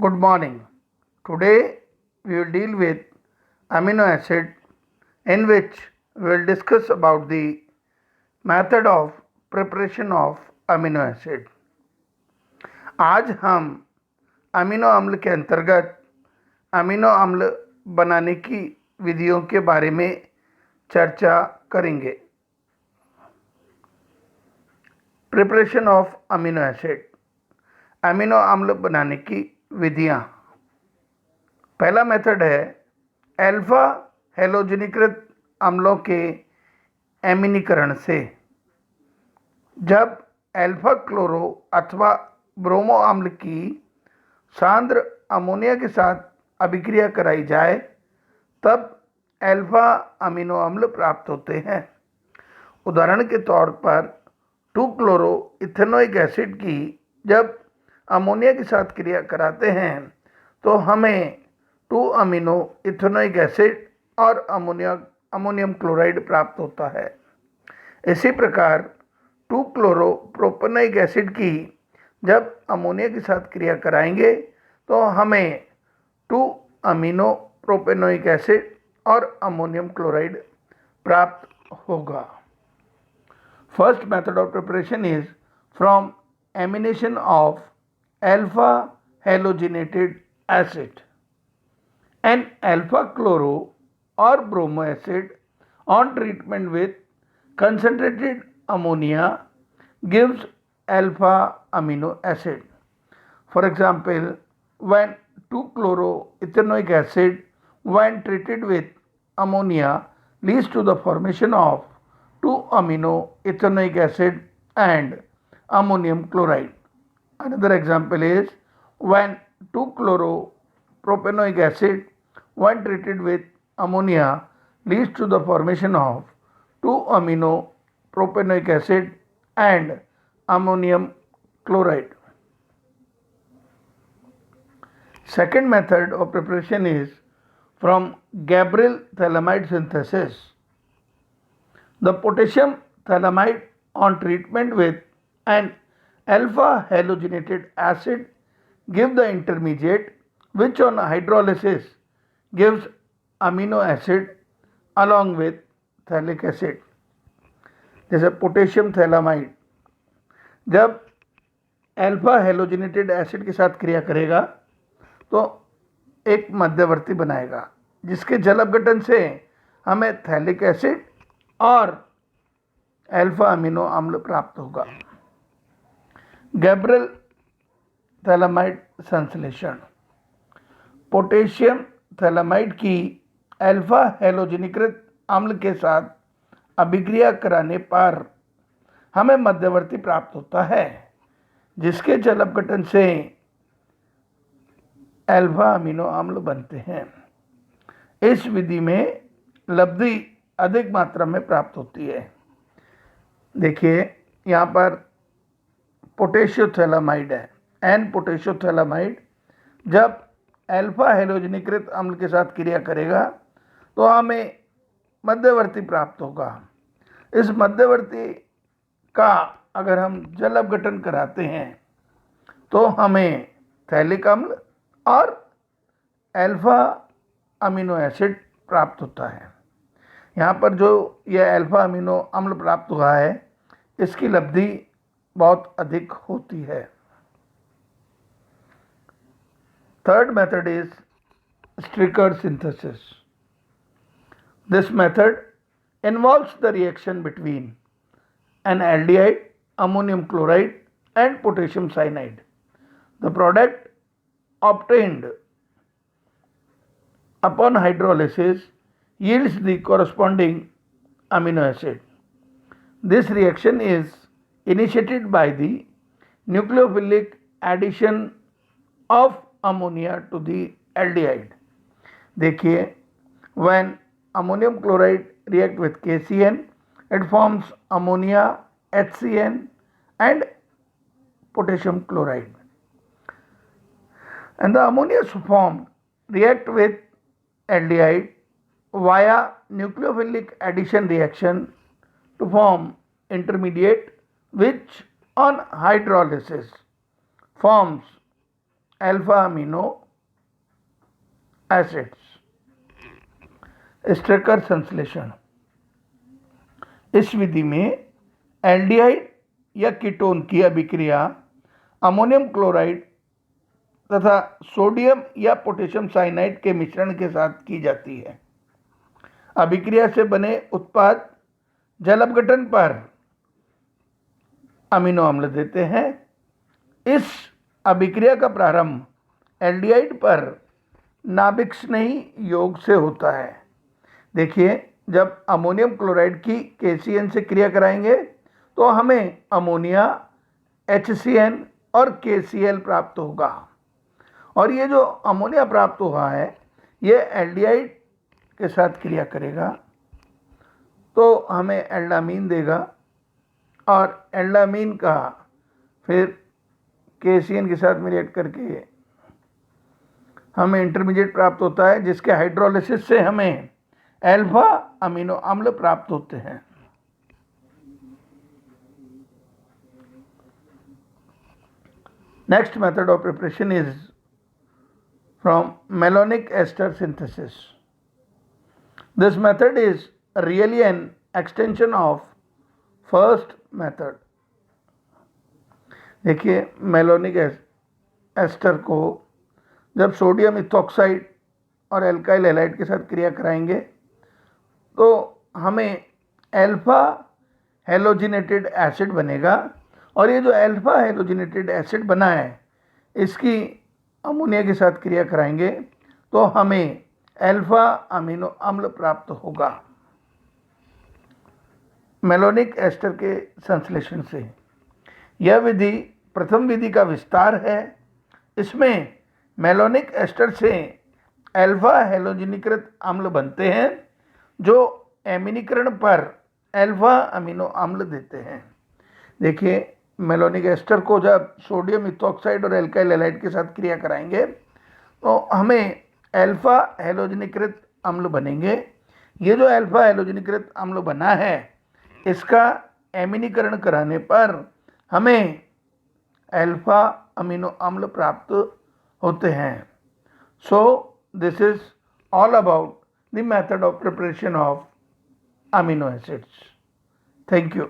Good morning. Today we will deal with amino acid in which we will discuss about the method of preparation of amino acid. आज हम amino अम्ल के अंतर्गत amino अम्ल बनाने की विधियों के बारे में चर्चा करेंगे। Preparation of amino acid, amino अम्ल बनाने की विधियां। पहला मेथड है अल्फा हैलोजनीकृत अम्लों के एमिनीकरण से। जब अल्फा क्लोरो अथवा ब्रोमो अम्ल की सांद्र अमोनिया के साथ अभिक्रिया कराई जाए तब अल्फा अमीनो अम्ल प्राप्त होते हैं। उदाहरण के तौर पर 2-क्लोरो इथेनोइक एसिड की जब अमोनिया के साथ क्रिया कराते हैं तो हमें 2-अमीनो इथेनोइक एसिड और अमोनियम क्लोराइड प्राप्त होता है। इसी प्रकार 2-क्लोरो प्रोपेनोइक एसिड की जब अमोनिया के साथ क्रिया कराएंगे तो हमें 2-अमीनो प्रोपेनोइक एसिड और अमोनियम क्लोराइड प्राप्त होगा। First method of preparation is from amination of alpha halogenated acid. An alpha chloro or bromo acid on treatment with concentrated ammonia gives alpha amino acid. For example, when 2-chloroethanoic acid when treated with ammonia leads to the formation of 2-amino ethanoic acid and ammonium chloride. Another example is when 2-chloropropanoic acid when treated with ammonia leads to the formation of 2-amino propanoic acid and ammonium chloride. Second method of preparation is from Gabriel phthalimide synthesis. The potassium phthalimide on treatment with an alpha halogenated acid give the intermediate which on hydrolysis gives amino acid along with phthalic acid. जैसे potassium phthalimide जब alpha halogenated acid के साथ क्रिया करेगा तो एक मध्यवर्ती बनाएगा जिसके जल अपघटन से हमें थैलिक एसिड और अल्फा अमीनो अम्ल प्राप्त होगा। गैब्रियल थैलामाइड संश्लेषण, पोटेशियम थैलामाइड की अल्फा हैलोजनीकृत अम्ल के साथ अभिक्रिया कराने पर हमें मध्यवर्ती प्राप्त होता है जिसके जल अपघटन से अल्फा अमीनो अम्ल बनते हैं। इस विधि में लब्धि अधिक मात्रा में प्राप्त होती है। देखिए यहाँ पर पोटेशियोथैलामाइड है, एन पोटेशियोथैलामाइड जब अल्फा हैलोजनीकृत अम्ल के साथ क्रिया करेगा तो हमें मध्यवर्ती प्राप्त होगा। इस मध्यवर्ती का अगर हम जल अपघटन कराते हैं तो हमें थैलिक अम्ल और अल्फा अमीनो एसिड प्राप्त होता है। यहाँ पर जो यह अल्फा अमीनो अम्ल प्राप्त हुआ है इसकी लब्धि बहुत अधिक होती है। Third method is Stricker synthesis. This method involves the reaction between an aldehyde, ammonium chloride and potassium cyanide. The product obtained upon hydrolysis yields the corresponding amino acid. This reaction is initiated by the nucleophilic addition of ammonia to the aldehyde. देखिए when ammonium chloride react with KCN it forms ammonia, HCN and potassium chloride, and the ammonia formed react with aldehyde via nucleophilic addition reaction to form intermediate which on hydrolysis forms alpha amino acids. Straker संश्लेषण। इस विधि में aldehyde या ketone की अभिक्रिया ammonium chloride तथा sodium या potassium cyanide के मिश्रण के साथ की जाती है। अभिक्रिया से बने उत्पाद जल अपघटन पर अमीनो अम्ल देते हैं। इस अभिक्रिया का प्रारंभ एल्डिहाइड पर नाभिक स्नेही योग से होता है। देखिए, जब अमोनियम क्लोराइड की KCN से क्रिया कराएंगे तो हमें अमोनिया, HCN और KCl प्राप्त होगा। और ये जो अमोनिया प्राप्त हुआ है ये एल्डिहाइड के साथ क्रिया करेगा तो हमें एल्डामीन देगा और एल्डामीन का फिर KCN के साथ में रिएक्ट करके हमें इंटरमीडिएट प्राप्त होता है, जिसके हाइड्रोलिसिस से हमें अल्फा अमीनो अम्ल प्राप्त होते हैं। Next method of preparation is from malonic ester synthesis. This method is really an extension of first method. देखिए, मेलोनिक एस्टर को जब सोडियम इथॉक्साइड और एल्काइल हैलाइड के साथ क्रिया कराएंगे तो हमें अल्फा हेलोजिनेटेड एसिड बनेगा। और ये जो अल्फा हेलोजिनेटेड एसिड बना है इसकी अमोनिया के साथ क्रिया कराएंगे तो हमें अल्फा अमीनो अम्ल प्राप्त होगा मेलोनिक एस्टर के संश्लेषण से। यह विधि प्रथम विधि का विस्तार है। इसमें मेलोनिक एस्टर से अल्फा हेलोजिनीकृत अम्ल बनते हैं जो एमिनीकरण पर अल्फा अमीनो अम्ल देते हैं। देखिए, मेलोनिक एस्टर को जब सोडियम इथॉक्साइड और एल्काइल हैलाइड के साथ क्रिया कराएंगे तो हमें अल्फा हेलोजिनीकृत अम्ल बनेंगे। ये जो अल्फा हेलोजिनीकृत अम्ल बना है इसका एमिनीकरण कराने पर हमें अल्फा अमीनो अम्ल प्राप्त होते हैं। So this is all about the method of preparation of amino acids. Thank you.